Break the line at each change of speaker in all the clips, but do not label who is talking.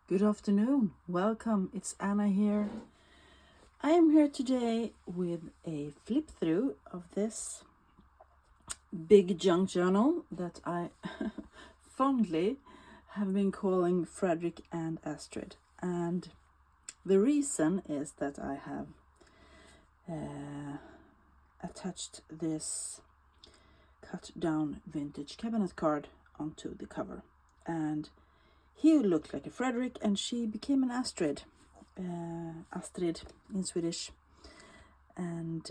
Good afternoon, welcome, it's Anna here. I am here today with a flip through of this big junk journal that I fondly have been calling Frederick and Astrid. And the reason is that I have attached this cut down vintage cabinet card onto the cover. And he looked like a Frederick and she became an Astrid. Astrid in Swedish. And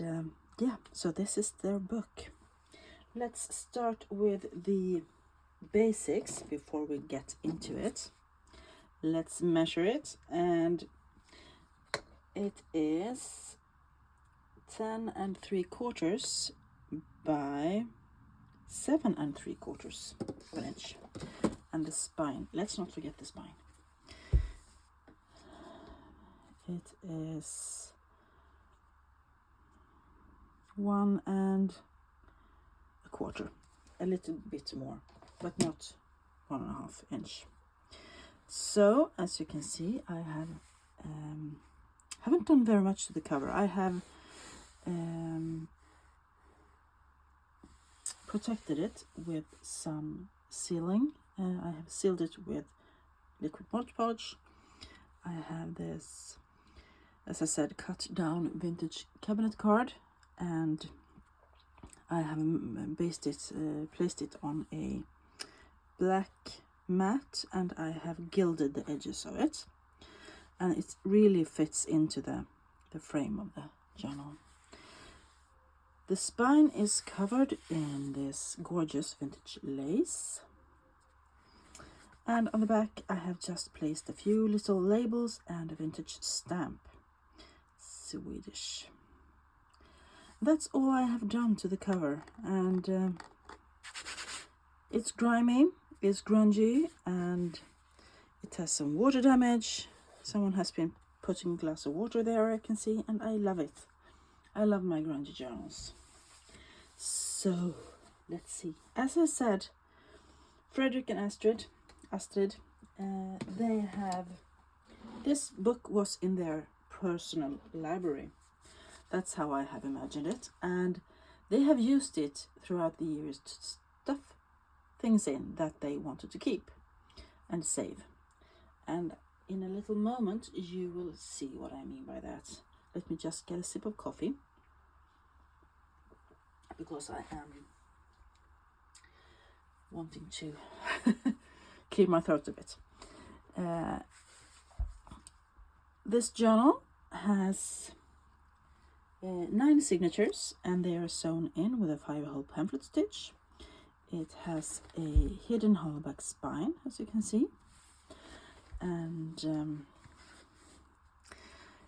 so this is their book. Let's start with the basics before we get into it. Let's measure it, and it is 10 3/4 by 7 3/4 of an inch. And the spine, let's not forget the spine. It is 1 1/4, a little bit more, but not 1.5 inch. So as you can see, I have haven't done very much to the cover. I have protected it with some sealing. I have sealed it with liquid Mod Podge. I have this, as I said, cut down vintage cabinet card, and I have placed it on a black mat, and I have gilded the edges of it, and it really fits into the frame of the journal. The spine is covered in this gorgeous vintage lace. And on the back I have just placed a few little labels and a vintage stamp, Swedish. That's all I have done to the cover, and it's grimy, it's grungy, and it has some water damage. Someone has been putting a glass of water there, I can see, and I love it. I love my grungy journals. So let's see. As I said, Frederick and Astrid, they have, this book was in their personal library. That's how I have imagined it, and they have used it throughout the years to stuff things in that they wanted to keep and save. And in a little moment you will see what I mean by that. Let me just get a sip of coffee, because I am wanting to clear my throat a bit. This journal has 9 signatures, and they are sewn in with a 5-hole pamphlet stitch. It has a hidden hollowback spine, as you can see, and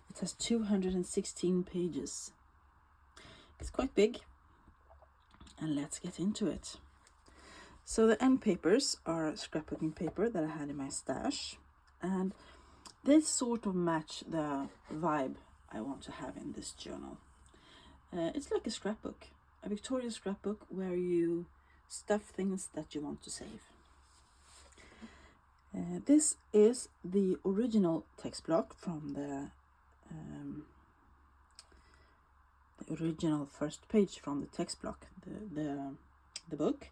it has 216 pages. It's quite big, and let's get into it. So the end papers are scrapbooking paper that I had in my stash, and they sort of match the vibe I want to have in this journal. It's like a scrapbook, a Victorian scrapbook where you stuff things that you want to save. This is the original text block from the original first page from the text block, the book.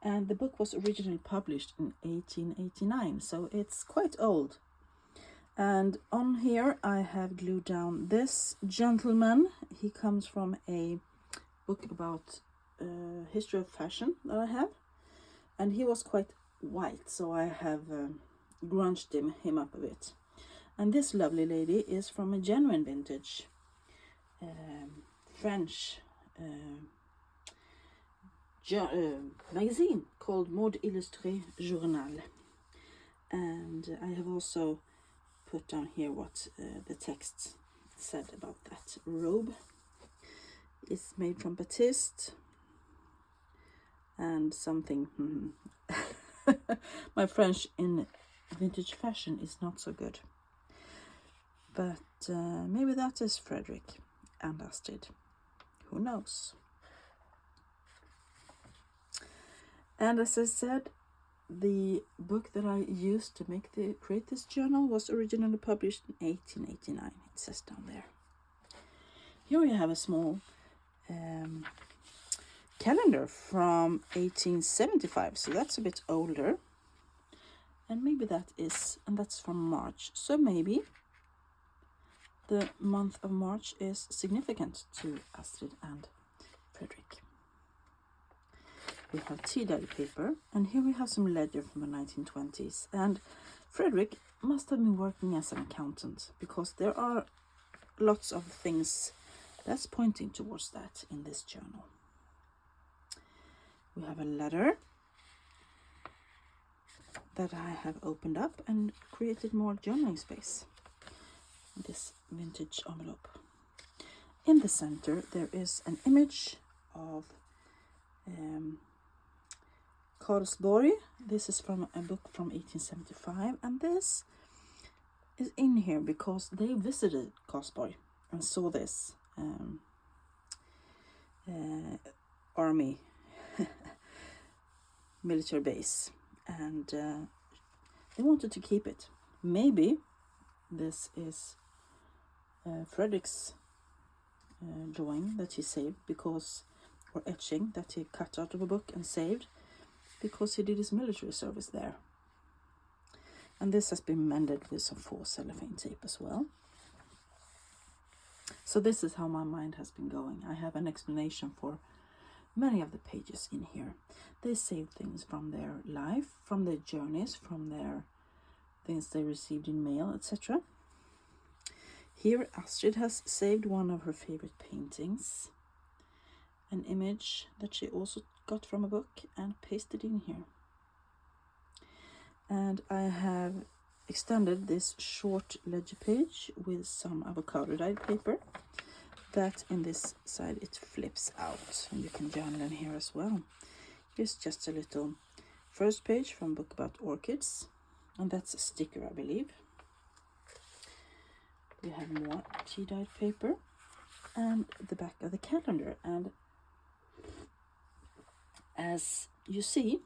And the book was originally published in 1889, so it's quite old. And on here I have glued down this gentleman. He comes from a book about history of fashion that I have, and he was quite white, so I have grunged him up a bit. And this lovely lady is from a genuine vintage French magazine called Mode Illustré Journal. And I have also put down here what the text said about that robe. It's made from batiste and something. My French in vintage fashion is not so good, but maybe that is Frederick and Astrid. Who knows? And as I said, the book that I used to create this journal was originally published in 1889. It says down there. Here we have a small calendar from 1875, so that's a bit older. And maybe that's from March. So maybe the month of March is significant to Astrid and Frederick. We have tea-dyed paper, and here we have some ledger from the 1920s. And Frederick must have been working as an accountant, because there are lots of things that's pointing towards that in this journal. We have a letter that I have opened up and created more journaling space. This vintage envelope. In the center there is an image of Karlsborg. This is from a book from 1875, and this is in here because they visited Karlsborg and saw this army military base, and they wanted to keep it. Maybe this is Frederick's drawing that he saved or etching that he cut out of a book and saved because he did his military service there. And this has been mended with some faux cellophane tape as well. So this is how my mind has been going. I have an explanation for many of the pages in here. They saved things from their life, from their journeys, from their things they received in mail, etc. Here Astrid has saved one of her favorite paintings, an image that she also got from a book, and pasted in here. And I have extended this short ledger page with some avocado dyed paper that in this side it flips out, and you can journal in here as well. Here's just a little first page from a book about orchids, and that's a sticker, I believe. We have more tea dyed paper and the back of the calendar, and as you see,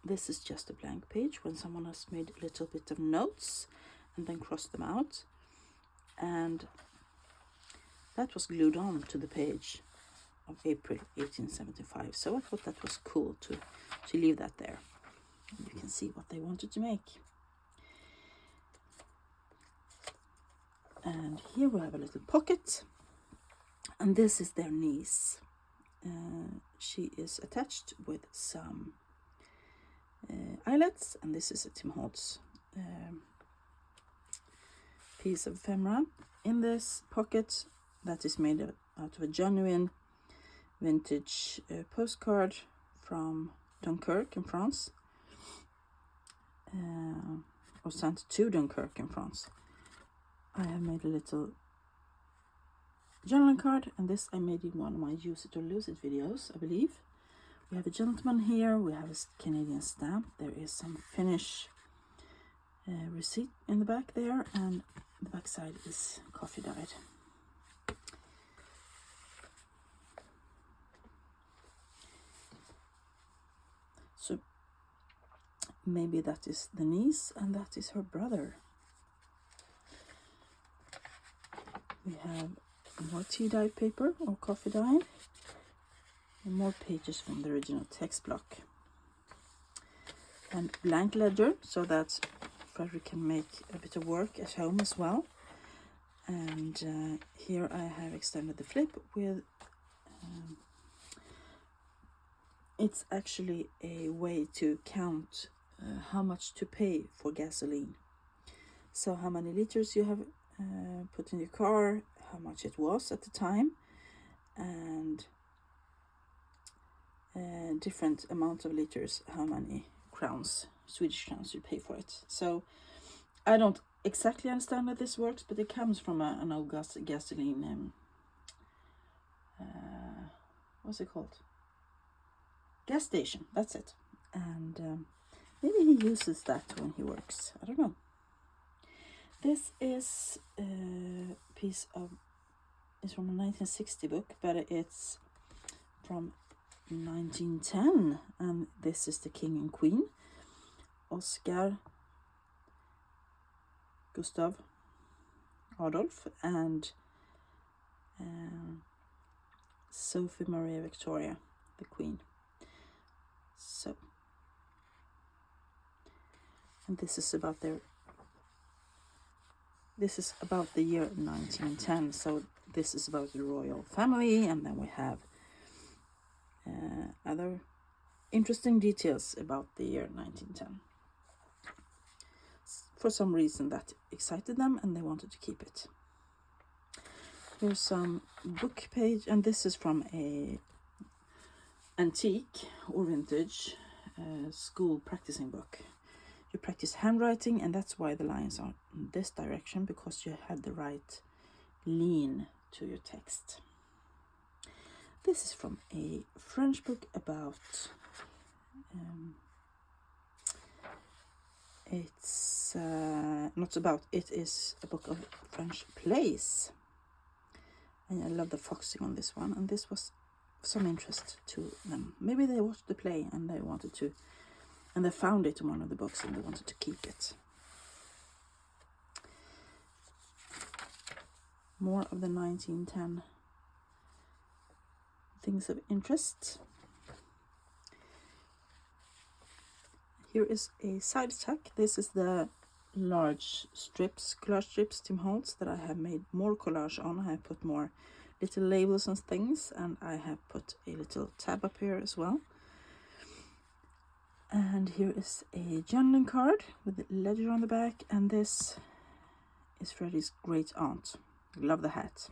this is just a blank page when someone has made a little bit of notes and then crossed them out, and that was glued on to the page of April 1875. So I thought that was cool to leave that there. And you can see what they wanted to make. And here we have a little pocket, and this is their niece. She is attached with some eyelets, and this is a Tim Holtz piece of ephemera. In this pocket that is made out of a genuine vintage postcard from Dunkirk in France, or sent to Dunkirk in France. I have made a little journaling card, and this I made in one of my Use It or Lose It videos, I believe. We have a gentleman here, we have a Canadian stamp, there is some Finnish receipt in the back there, and the back side is coffee dyed. So maybe that is the niece and that is her brother. We have more tea dyed paper or coffee dyed, and more pages from the original text block, and blank ledger so that Frederick can make a bit of work at home as well. And here I have extended the flip with it's actually a way to count how much to pay for gasoline. So how many liters you have put in your car, how much it was at the time, and different amount of liters, how many crowns, Swedish crowns, you pay for it. So I don't exactly understand how this works, but it comes from an old gasoline what's it called, gas station, that's it. And maybe he uses that when he works, I don't know. This is a piece of, it's from a 1960 book, but it's from 1910, and this is the King and Queen. Oscar, Gustav, Adolf, and Sophie Maria Victoria, the Queen. So, and this is about the year 1910. So this is about the royal family, and then we have other interesting details about the year 1910. For some reason that excited them, and they wanted to keep it. Here's some book page, and this is from a antique or vintage school practicing book. You practice handwriting, and that's why the lines are in this direction, because you had the right lean to your text. This is from a French book about it's not about, it is a book of French plays, and I love the foxing on this one, and this was some interest to them. Maybe they watched the play and they wanted to, and they found it in one of the books and they wanted to keep it. More of the 1910 things of interest. Here is a side tack. This is the large strips, collage strips, Tim Holtz, that I have made more collage on. I have put more little labels and things, and I have put a little tab up here as well. And here is a journaling card with a ledger on the back, and this is Freddie's great aunt. Love the hat.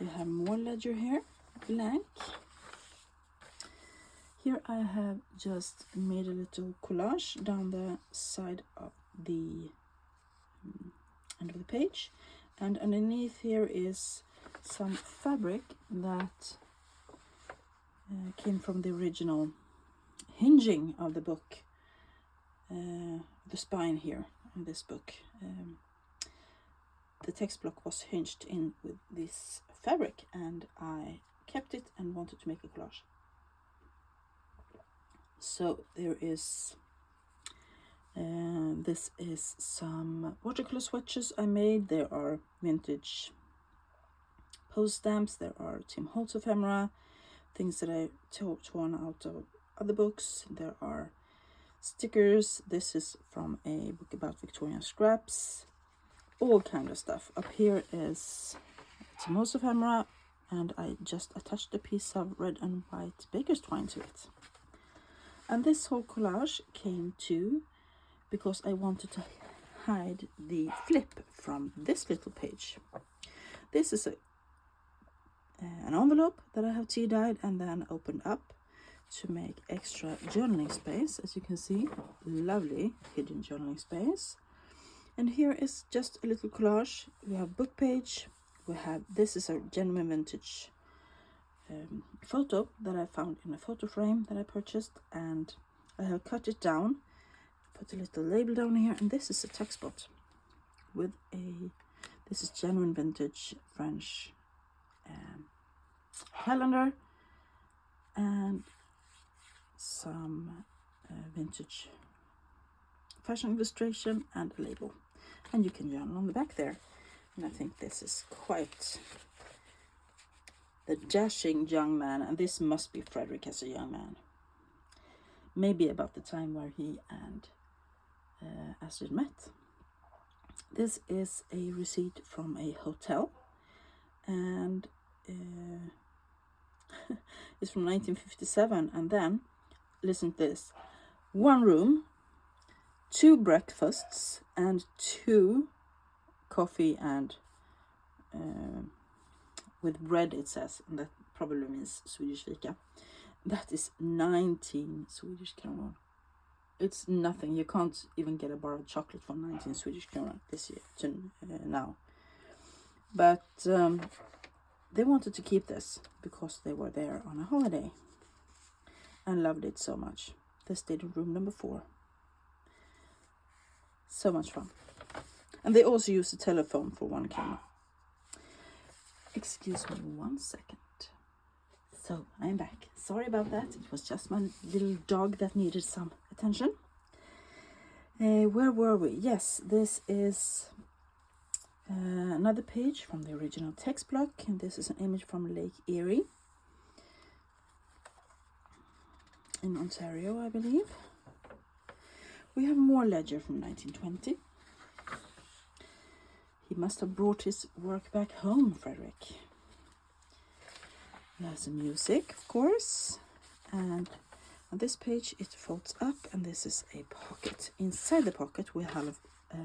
We have more ledger here, blank. Here I have just made a little collage down the side of the end of the page, and underneath here is some fabric that came from the original hinging of the book, the spine here in this book. The text block was hinged in with this fabric, and I kept it and wanted to make a collage. So there is this is some watercolor swatches I made. There are vintage post stamps, there are Tim Holtz ephemera, things that I torn out of other books. There are stickers. This is from a book about Victorian scraps, all kind of stuff. Up here is Tim Holtz ephemera, and I just attached a piece of red and white baker's twine to it. And this whole collage came to because I wanted to hide the flip from this little page. This is an envelope that I have tea dyed and then opened up to make extra journaling space. As you can see, lovely hidden journaling space. And here is just a little collage. We have book page. We have, this is a genuine vintage photo that I found in a photo frame that I purchased, and I have cut it down, put a little label down here, and this is a text spot with this is genuine vintage French calendar and some vintage fashion illustration and a label, and you can journal on the back there. And I think this is quite the dashing young man, and this must be Frederick as a young man, maybe about the time where he and Astrid met. This is a receipt from a hotel, and it's from 1957. And then listen to this: 1 room, 2 breakfasts, and 2 coffee and with bread, it says, and that probably means Swedish fika. That is 19 Swedish kronor. It's nothing. You can't even get a bar of chocolate for 19 Swedish kronor this year to now. But they wanted to keep this because they were there on a holiday and loved it so much. They stayed in room number 4. So much fun. And they also used a telephone for 1 camera. Excuse me 1 second. So I'm back. Sorry about that. It was just my little dog that needed some attention. Where were we? Yes, this is another page from the original text block, and this is an image from Lake Erie in Ontario, I believe. We have more ledger from 1920. He must have brought his work back home, Frederick. There's some music, of course, and on this page it folds up, and this is a pocket. Inside the pocket we have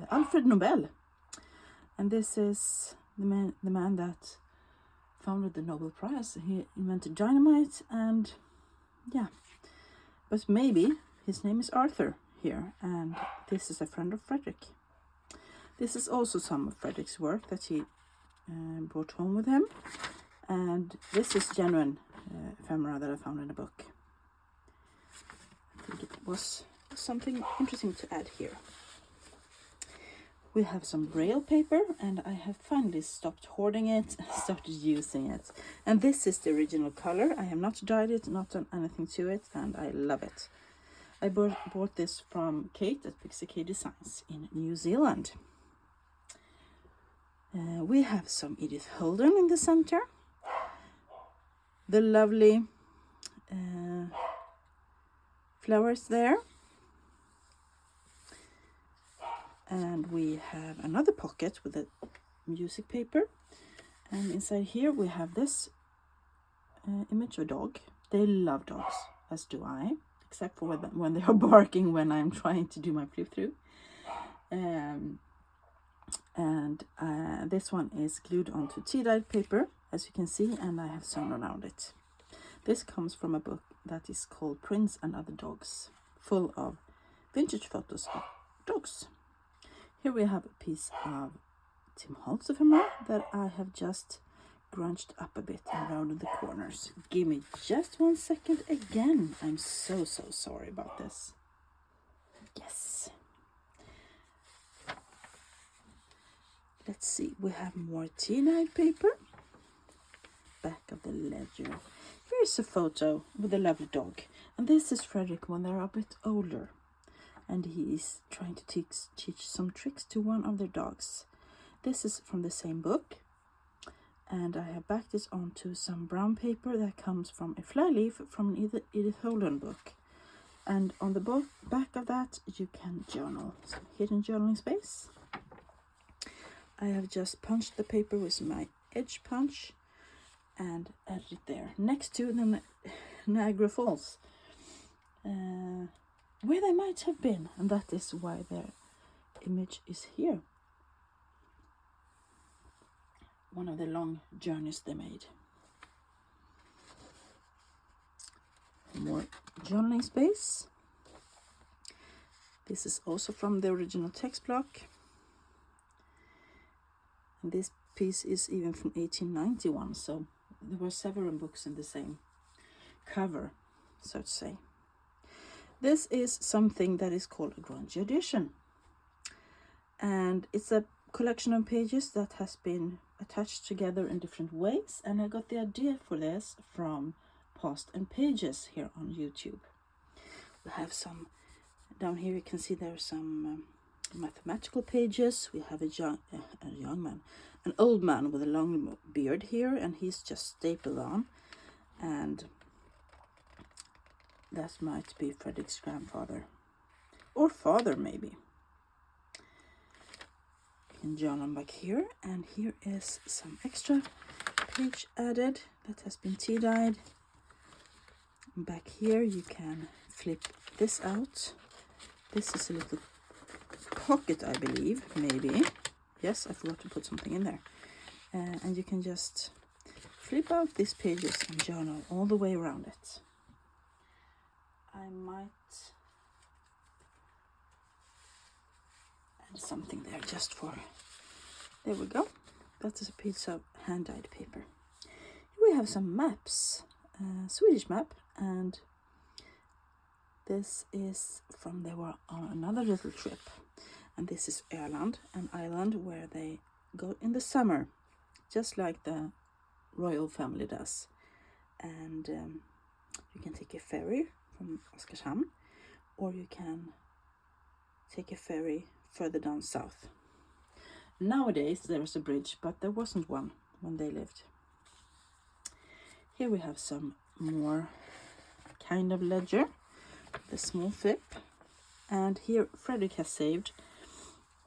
Alfred Nobel, and this is the man that founded the Nobel Prize. He invented dynamite, and yeah, but maybe his name is Arthur here, and this is a friend of Frederick. This is also some of Frederick's work that he brought home with him, and this is genuine ephemera that I found in a book. I think it was something interesting to add here. We have some braille paper, and I have finally stopped hoarding it and started using it. And this is the original color. I have not dyed it, not done anything to it, and I love it. I bought this from Kate at Pixie K Designs in New Zealand. We have some Edith Holden in the center. The lovely flowers there. And we have another pocket with a music paper. And inside here we have this image of a dog. They love dogs, as do I, except for when they are barking when I'm trying to do my flip through. This one is glued onto tea-dyed paper, as you can see, and I have sewn around it. This comes from a book that is called Prince and Other Dogs, full of vintage photos of dogs. Here we have a piece of Tim Holtz ephemera that I have just grunched up a bit and rounded the corners. Give me just 1 second again. I'm so sorry about this. Yes. Let's see, we have more tea-dyed paper. Back of the ledger. Here's a photo with a lovely dog. And this is Frederick when they're a bit older. And he's trying to teach some tricks to one of their dogs. This is from the same book. And I have backed this onto some brown paper that comes from a flyleaf from an Edith Holden book. And on the back of that you can journal. Some hidden journaling space. I have just punched the paper with my edge punch and added it there next to the Niagara Falls, where they might have been, and that is why their image is here. One of the long journeys they made. More journaling space. This is also from the original text block. And this piece is even from 1891, so there were several books in the same cover, so to say. This is something that is called a grungy edition. And it's a collection of pages that has been attached together in different ways. And I got the idea for this from Past and Pages here on YouTube. We have some, down here you can see there are some mathematical pages. We have an old man with a long beard here, and he's just stapled on. And that might be Frederick's grandfather or father, maybe. You can journal back here, and here is some extra page added that has been tea-dyed. Back here you can flip this out. This is a little pocket, I believe, maybe. Yes, I forgot to put something in there. And you can just flip out these pages and journal all the way around it. I might add something there just for, there we go. That is a piece of hand-dyed paper. Here we have some maps, Swedish map, and this is from, they were on another little trip. And this is Öland, an island where they go in the summer, just like the royal family does. And You can take a ferry from Oskarshamn, or you can take a ferry further down south. Nowadays there is a bridge, but there wasn't one when they lived. Here we have some more kind of ledger, the small flip, and here Frederick has saved,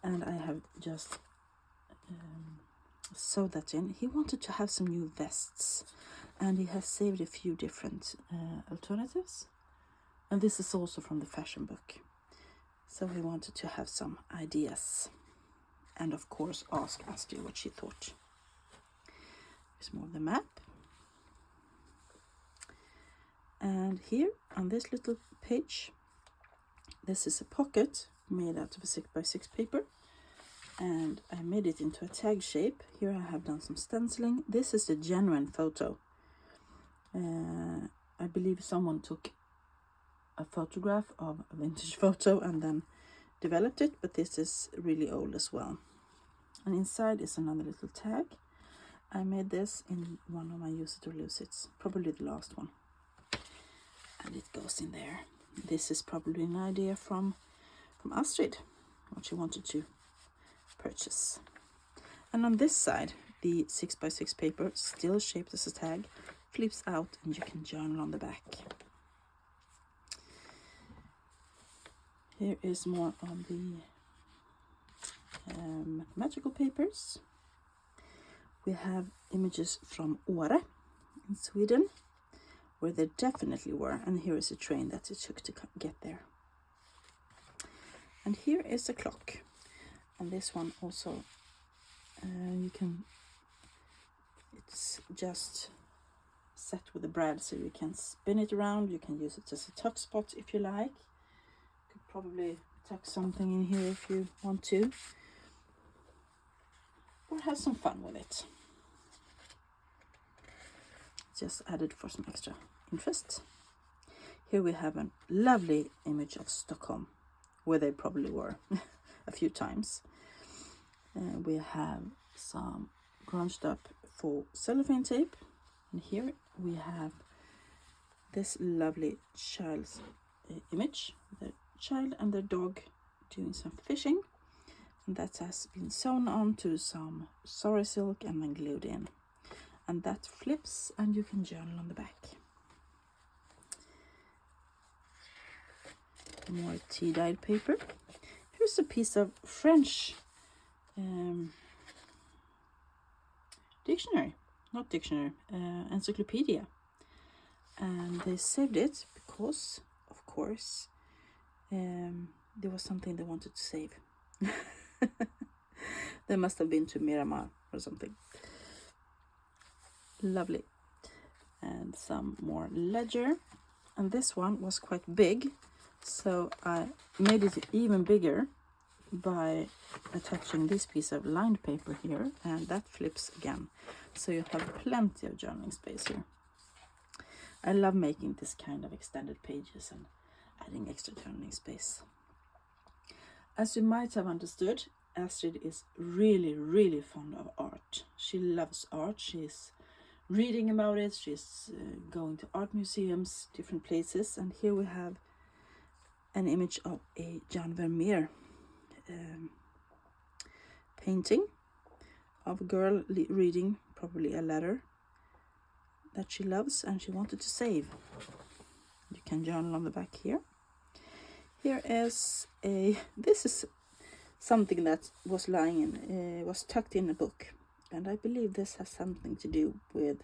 and I have just sewed that in. He wanted to have some new vests, and he has saved a few different alternatives, and this is also from the fashion book, so he wanted to have some ideas, and of course ask Astrid what she thought. Here's more of the map, and here on this little page, this is a pocket made out of a 6x6 paper, and I made it into a tag shape. Here I have done some stenciling. This is a genuine photo. I believe someone took a photograph of a vintage photo and then developed it, but this is really old as well. And inside is another little tag. I made this in one of my use it or lose it's, probably the last one, and it goes in there. This is probably an idea from Astrid, what she wanted to purchase. And on this side, the 6x6 paper, still shaped as a tag, flips out and you can journal on the back. Here is more of the mathematical papers. We have images from Åre in Sweden, where they definitely were, and here is a train that it took to get there. And here is a clock, and this one also it's just set with a brad, so you can spin it around. You can use it as a tuck spot if you like. Could probably tuck something in here if you want to, or have some fun with it. Just added for some extra interest. Here we have a lovely image of Stockholm, where they probably were a few times. We have some crunched up for cellophane tape, and here we have this lovely child's image, the child and their dog doing some fishing, and that has been sewn onto some sorry silk and then glued in, and that flips and you can journal on the back. More tea-dyed paper. Here's a piece of French encyclopedia, and they saved it because, of course, there was something they wanted to save. They must have been to Miramar or something. Lovely. And some more ledger, and this one was quite big, so I made it even bigger by attaching this piece of lined paper here, and that flips again, so you have plenty of journaling space here. I love making this kind of extended pages and adding extra journaling space. As you might have understood, Astrid is really fond of art. She loves art. She's reading about it. She's going to art museums, different places, and here we have an image of a Jan Vermeer painting of a girl reading probably a letter that she loves and she wanted to save. You can journal on the back here. Here is this is something that was lying in, was tucked in a book, and I believe this has something to do with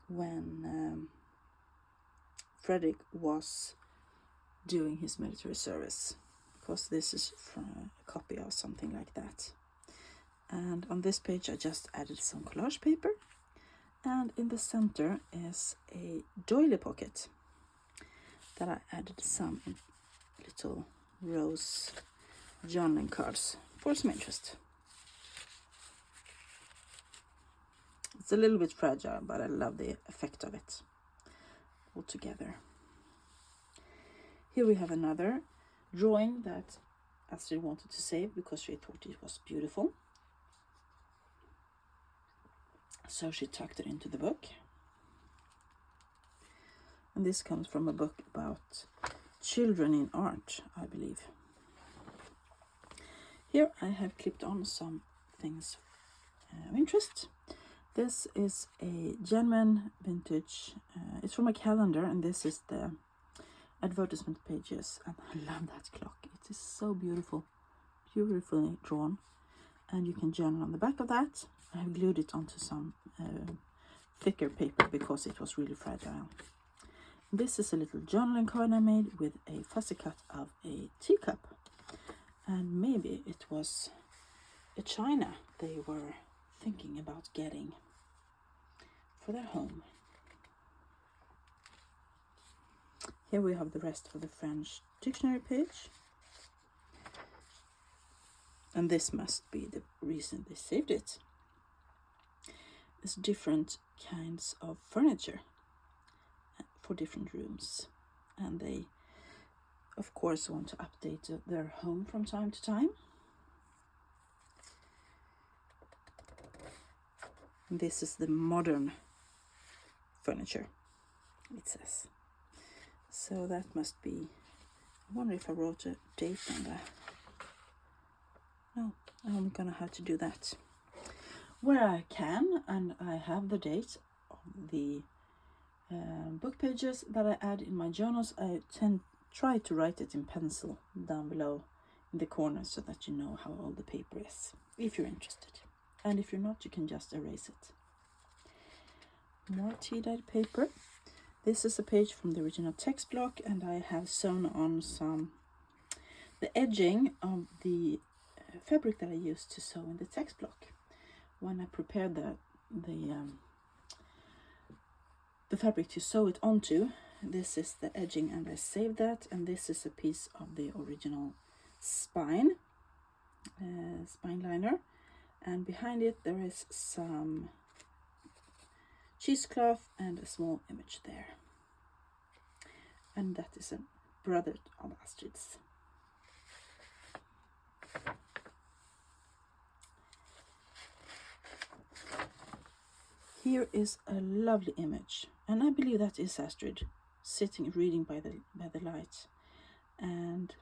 when Frederick was doing his military service, because this is from a copy of something like that. And on this page I just added some collage paper, and in the center is a doily pocket that I added some little rose journaling cards for some interest. It's a little bit fragile, but I love the effect of it all together. Here we have another drawing that Astrid wanted to save because she thought it was beautiful. So she tucked it into the book. And this comes from a book about children in art, I believe. Here I have clipped on some things of interest. This is a German vintage, it's from a calendar, and this is the advertisement pages, and I love that clock. It is so beautiful, beautifully drawn, and you can journal on the back of that. I have glued it onto some thicker paper because it was really fragile. This is a little journaling card I made with a fussy cut of a teacup, and maybe it was a china they were thinking about getting for their home. Here we have the rest of the French dictionary page. And this must be the reason they saved it. There's different kinds of furniture for different rooms. And they, of course, want to update their home from time to time. And this is the modern furniture, it says. So that must be, I wonder if I wrote a date on that. No, I'm gonna have to do that. Where I can, and I have the date of the book pages that I add in my journals, I try to write it in pencil down below in the corner so that you know how old the paper is, if you're interested. And if you're not, you can just erase it. More tea-dyed paper. This is a page from the original text block, and I have sewn on the edging of the fabric that I used to sew in the text block. When I prepared the fabric to sew it onto, this is the edging, and I saved that, and this is a piece of the original spine liner, and behind it there is some cheesecloth and a small image there. And that is a brother of Astrids. Here is a lovely image, and I believe that is Astrid sitting reading by the light, and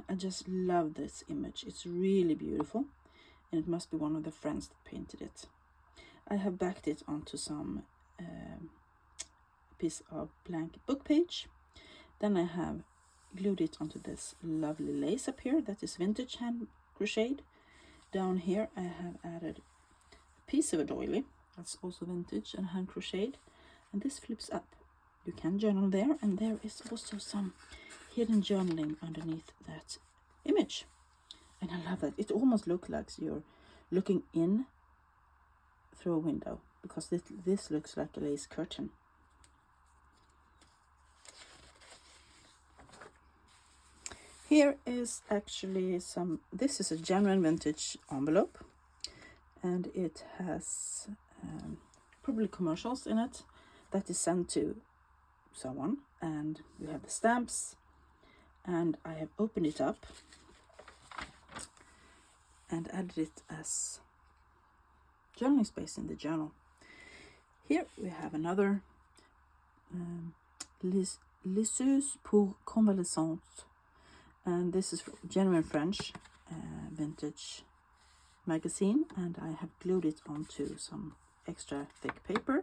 I just love this image. It's really beautiful, and it must be one of the friends that painted it. I have backed it onto some piece of blank book page. Then I have glued it onto this lovely lace up here that is vintage hand crocheted. Down here I have added a piece of a doily that's also vintage and hand crocheted, and this flips up. You can journal there, and there is also some hidden journaling underneath that image, and I love that. It almost looks like you're looking in through a window, because this looks like a lace curtain. Here is actually this is a genuine vintage envelope, and it has probably commercials in it that is sent to someone, and we have the stamps, and I have opened it up and added it as journaling space in the journal. Here we have another Lisseuse pour convalescence, and this is genuine French vintage magazine, and I have glued it onto some extra thick paper.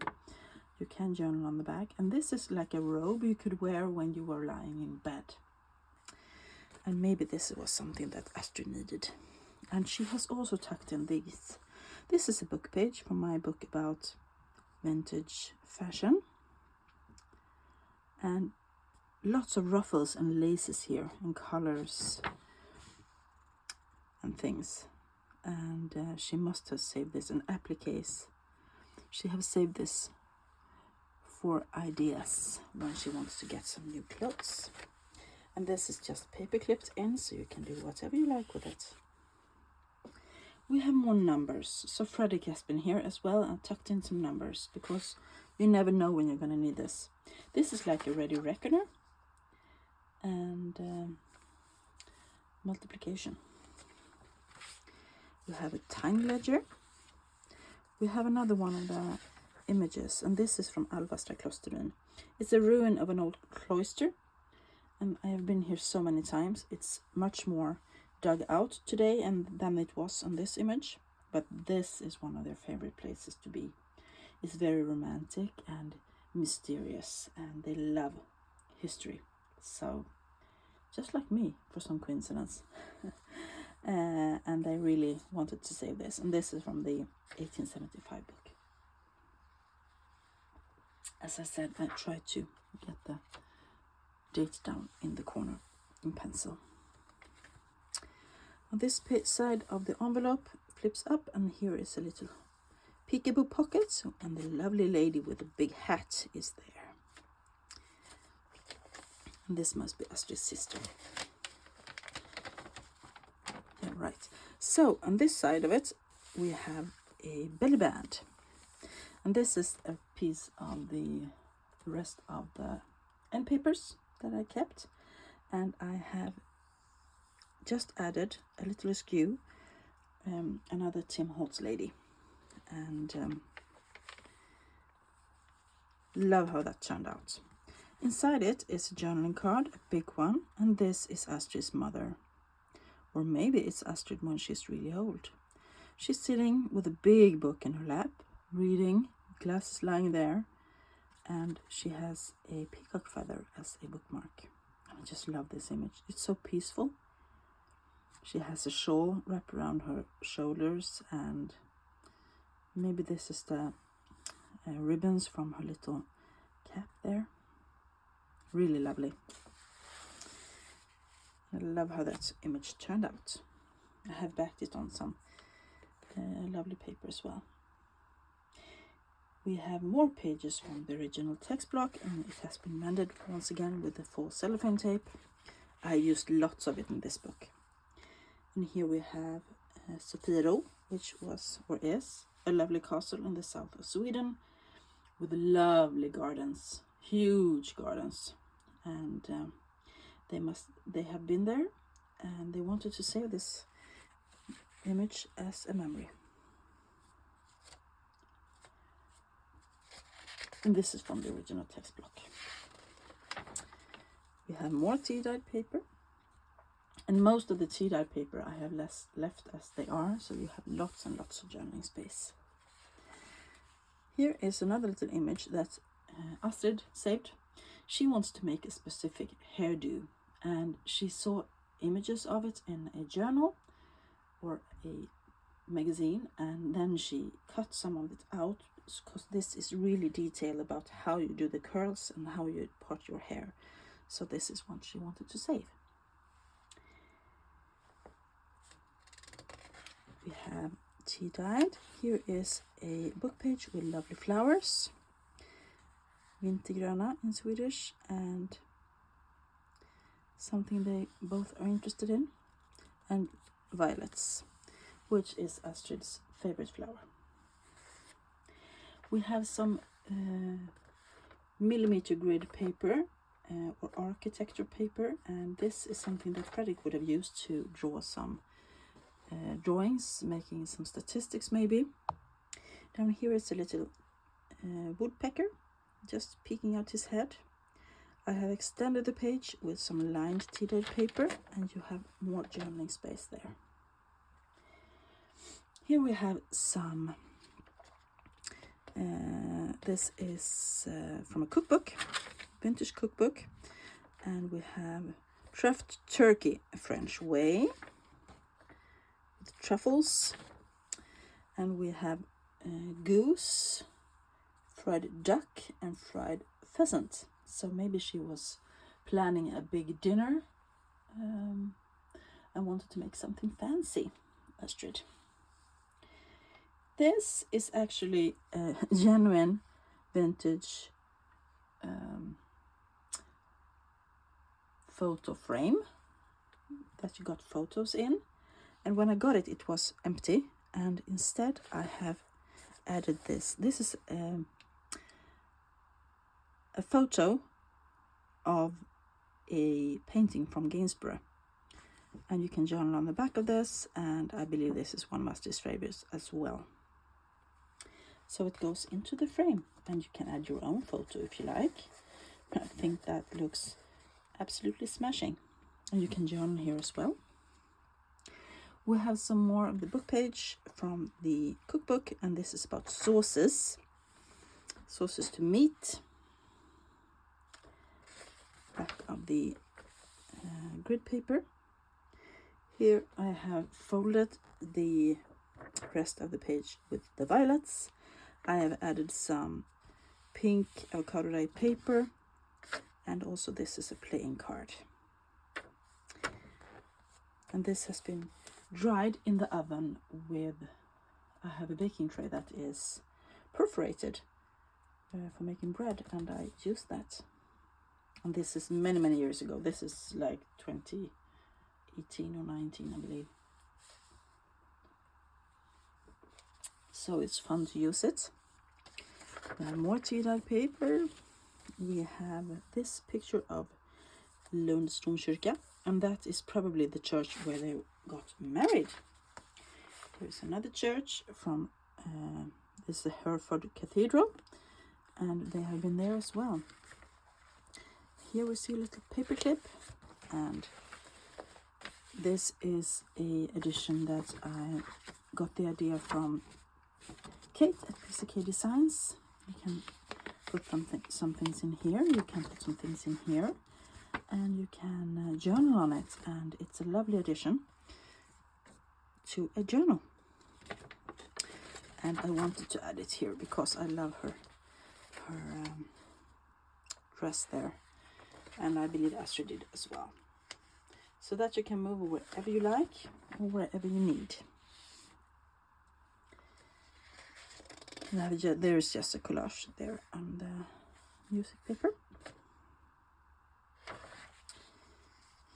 You can journal on the back, and this is like a robe you could wear when you were lying in bed, and maybe this was something that Astrid needed. And she has also tucked in these. This is a book page from my book about vintage fashion, and lots of ruffles and laces here and colors and things. And she must have saved this, an applique. She has saved this for ideas when she wants to get some new clothes. And this is just paper clipped in, so you can do whatever you like with it. We have more numbers, so Frederick has been here as well and tucked in some numbers, because you never know when you're going to need this. This is like a ready reckoner and multiplication. We have a time ledger. We have another one of the images, and this is from Alvastra Klosterun. It's a ruin of an old cloister, and I have been here so many times. It's much more dug out today than it was on this image, but this is one of their favorite places to be. It's very romantic and mysterious, and they love history. So, just like me, for some coincidence. And they really wanted to save this, and this is from the 1875 book. As I said, I tried to get the date down in the corner in pencil. On this side of the envelope flips up, and here is a little peekaboo pocket, and the lovely lady with the big hat is there. And this must be Astrid's sister. Yeah, right. So on this side of it we have a belly band, and this is a piece of the rest of the end papers that I kept, and I have just added a little skew, another Tim Holtz lady, and love how that turned out. Inside it is a journaling card, a big one, and this is Astrid's mother, or maybe it's Astrid when she's really old. She's sitting with a big book in her lap, reading, glasses lying there, and she has a peacock feather as a bookmark. I just love this image. It's so peaceful. She has a shawl wrapped around her shoulders, and maybe this is the ribbons from her little cap there. Really lovely. I love how that image turned out. I have backed it on some lovely paper as well. We have more pages from the original text block, and it has been mended once again with the full cellophane tape. I used lots of it in this book. And here we have Sofiero, which was or is a lovely castle in the south of Sweden with lovely gardens, huge gardens, and they have been there, and they wanted to save this image as a memory. And this is from the original text block. We have more tea-dyed paper, and most of the tea-dyed paper I have left as they are, so you have lots and lots of journaling space. Here is another little image that Astrid saved. She wants to make a specific hairdo, and she saw images of it in a journal or a magazine, and then she cut some of it out, because this is really detailed about how you do the curls and how you part your hair. So this is what she wanted to save. We have tea dyed. Here is a book page with lovely flowers, vintergröna in Swedish, and something they both are interested in, and violets, which is Astrid's favorite flower. We have some millimeter grid paper or architecture paper, and this is something that Frederick would have used to draw some drawings, making some statistics maybe. Down here is a little woodpecker just peeking out his head. I have extended the page with some lined tea-dyed paper, and you have more journaling space there. Here we have some, this is from a cookbook, vintage cookbook, and we have truffed turkey, a French way, with truffles, and we have goose, fried duck, and fried pheasant. So maybe she was planning a big dinner and wanted to make something fancy, Astrid. This is actually a genuine vintage photo frame that you got photos in. And when I got it, it was empty. And instead I have added this. This is a photo of a painting from Gainsborough, and you can journal on the back of this, and I believe this is one of Astrid's favorites as well. So it goes into the frame, and you can add your own photo if you like. I think that looks absolutely smashing. And you can journal here as well. We have some more of the book page from the cookbook, and this is about sauces. Sauces to meat. Back of the grid paper. Here I have folded the rest of the page with the violets. I have added some pink avocado dye paper, and also this is a playing card. And this has been dried in the oven with, I have a baking tray that is perforated for making bread, and I use that. And this is many years ago. This is like 2018 or 19, I believe. So it's fun to use it. We have more tea dye paper. We have this picture of Lund Stromkyrka, and that is probably the church where they got married. Here's another church from this is the Hereford Cathedral, and they have been there as well. Here we see a little paper clip, and this is a edition that I got the idea from Kate at PCK Designs. You can put some things in here, you can put some things in here, and you can journal on it, and it's a lovely addition to a journal. And I wanted to add it here because I love her dress there, and I believe Astrid did as well. So that you can move wherever you like or wherever you need. There is just a collage there on the music paper.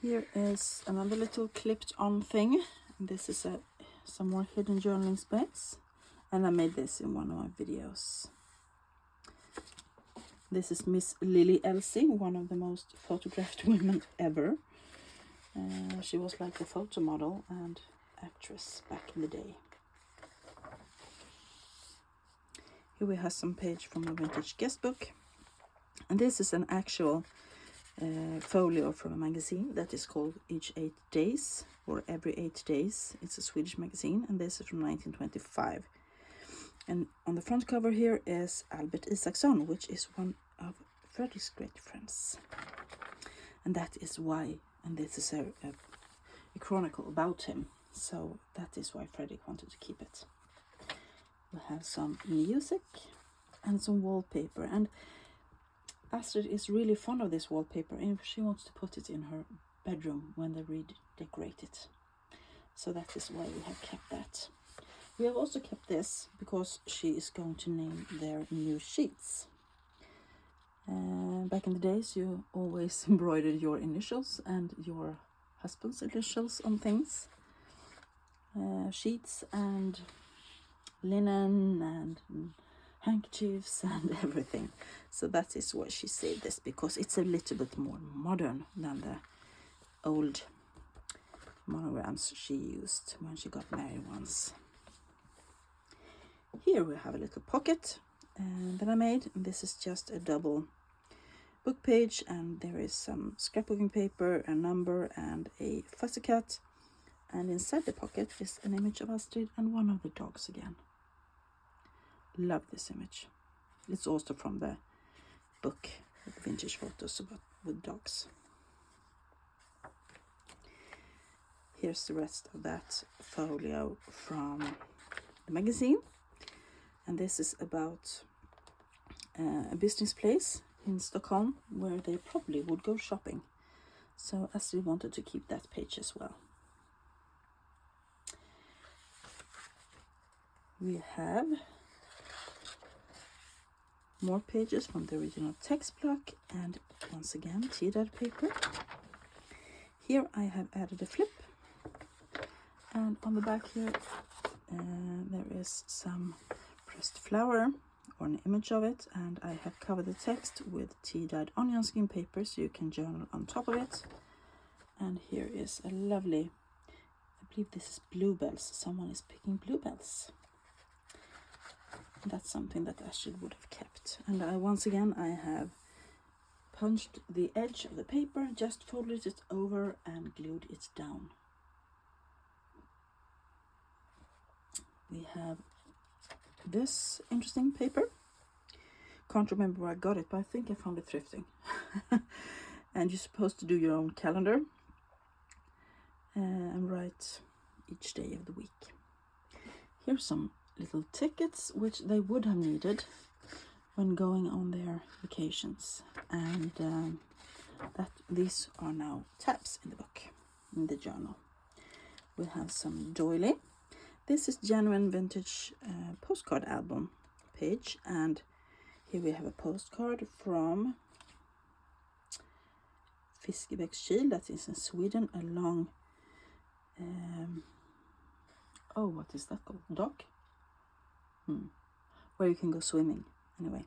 Here is another little clipped on thing. This is some more hidden journaling space, and I made this in one of my videos. This is Miss Lily Elsie, one of the most photographed women ever. She was like a photo model and actress back in the day. Here we have some page from a vintage guest book, and this is an actual folio from a magazine that is called Each 8 Days, or Every 8 Days. It's a Swedish magazine, and this is from 1925. And on the front cover here is Albert Isaksson, which is one of Frederick's great friends. And that is why, and this is a chronicle about him, so that is why Frederick wanted to keep it. We have some music and some wallpaper, and Astrid is really fond of this wallpaper, and she wants to put it in her bedroom when they redecorate it. So that is why we have kept that. We have also kept this because she is going to name their new sheets. Back in the days, you always embroidered your initials and your husband's initials on things. Sheets and linen and handkerchiefs and everything. So that is why she said this, because it's a little bit more modern than the old monograms she used when she got married once. Here we have a little pocket that I made. This is just a double book page, and there is some scrapbooking paper, a number, and a fussy cut. And inside the pocket is an image of Astrid and one of the dogs again. Love this image. It's also from the book with vintage photos with dogs. Here's the rest of that folio from the magazine, and this is about a business place in Stockholm where they probably would go shopping. So Astrid wanted to keep that page as well. We have more pages from the original text block, and once again tea-dyed paper. Here I have added a flip, and on the back here there is some pressed flower or an image of it, and I have covered the text with tea-dyed onion skin paper so you can journal on top of it. And here is a lovely, I believe this is bluebells, someone is picking bluebells. That's something that Astrid would have kept. And once again, I have punched the edge of the paper, just folded it over and glued it down. We have this interesting paper. Can't remember where I got it, but I think I found it thrifting. And you're supposed to do your own calendar and write each day of the week. Here's some little tickets which they would have needed when going on their vacations, and these are now tabs in the book, in the journal. We have some doily. This is genuine vintage postcard album page, and here we have a postcard from Fiskebäckskil, that is in Sweden, along oh, what is that called? Dock? Where you can go swimming, anyway.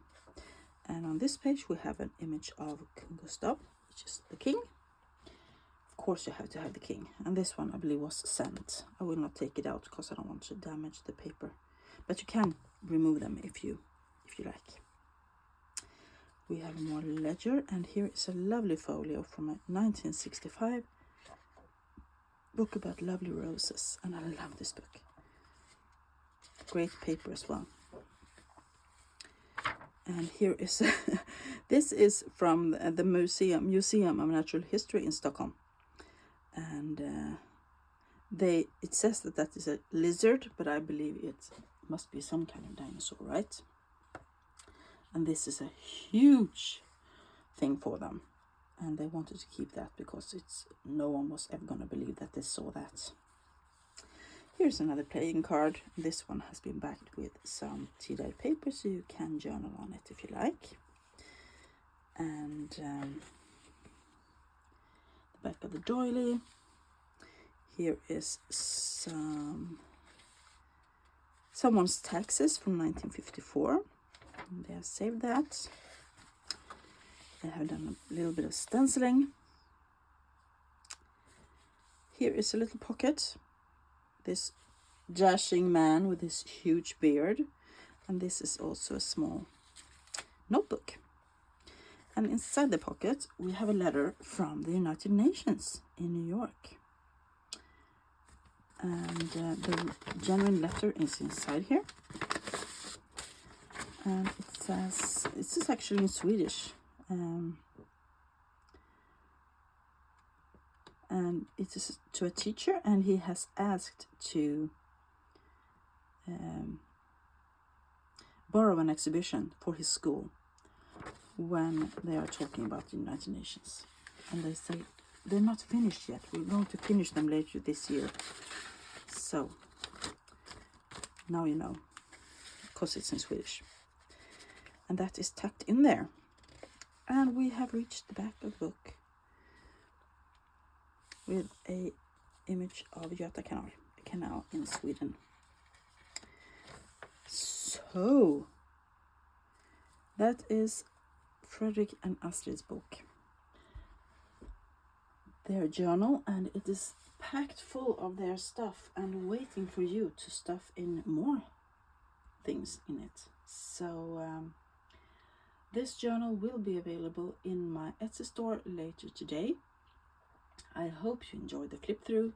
And on this page we have an image of King Gustav, which is the king. Of course you have to have the king, and this one I believe was sent. I will not take it out because I don't want to damage the paper, but you can remove them if you like. We have more ledger, and here is a lovely folio from a 1965 book about lovely roses, and I love this book. Great paper as well. And here is this is from the Museum of Natural History in Stockholm, and it says that is a lizard, but I believe it must be some kind of dinosaur, right? And this is a huge thing for them, and they wanted to keep that because no one was ever going to believe that they saw that. Here's another playing card. This one has been backed with some tea-dyed paper, so you can journal on it if you like. And the back of the doily. Here is someone's taxes from 1954. They have saved that. They have done a little bit of stenciling. Here is a little pocket. This dashing man with this huge beard, and this is also a small notebook. And inside the pocket we have a letter from the United Nations in New York, and the genuine letter is inside here, and it says, this is actually in Swedish, and it is to a teacher, and he has asked to borrow an exhibition for his school when they are talking about the United Nations. And they say they're not finished yet, we're going to finish them later this year. So now you know, because it's in Swedish. And that is tucked in there. And we have reached the back of the book with a image of Göta Kanal, a canal in Sweden. So that is Frederick and Astrids' book, their journal, and it is packed full of their stuff and waiting for you to stuff in more things in it. So this journal will be available in my Etsy store later today. I hope you enjoyed the flip through.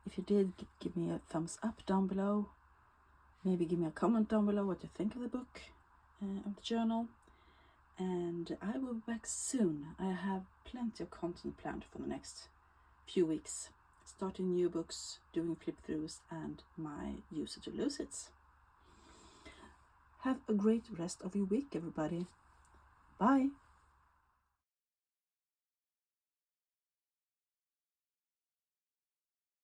If you did, give me a thumbs up down below. Maybe give me a comment down below what you think of the book, of the journal. And I will be back soon. I have plenty of content planned for the next few weeks. Starting new books, doing flip throughs, and my use it or lose it. Have a great rest of your week, everybody. Bye.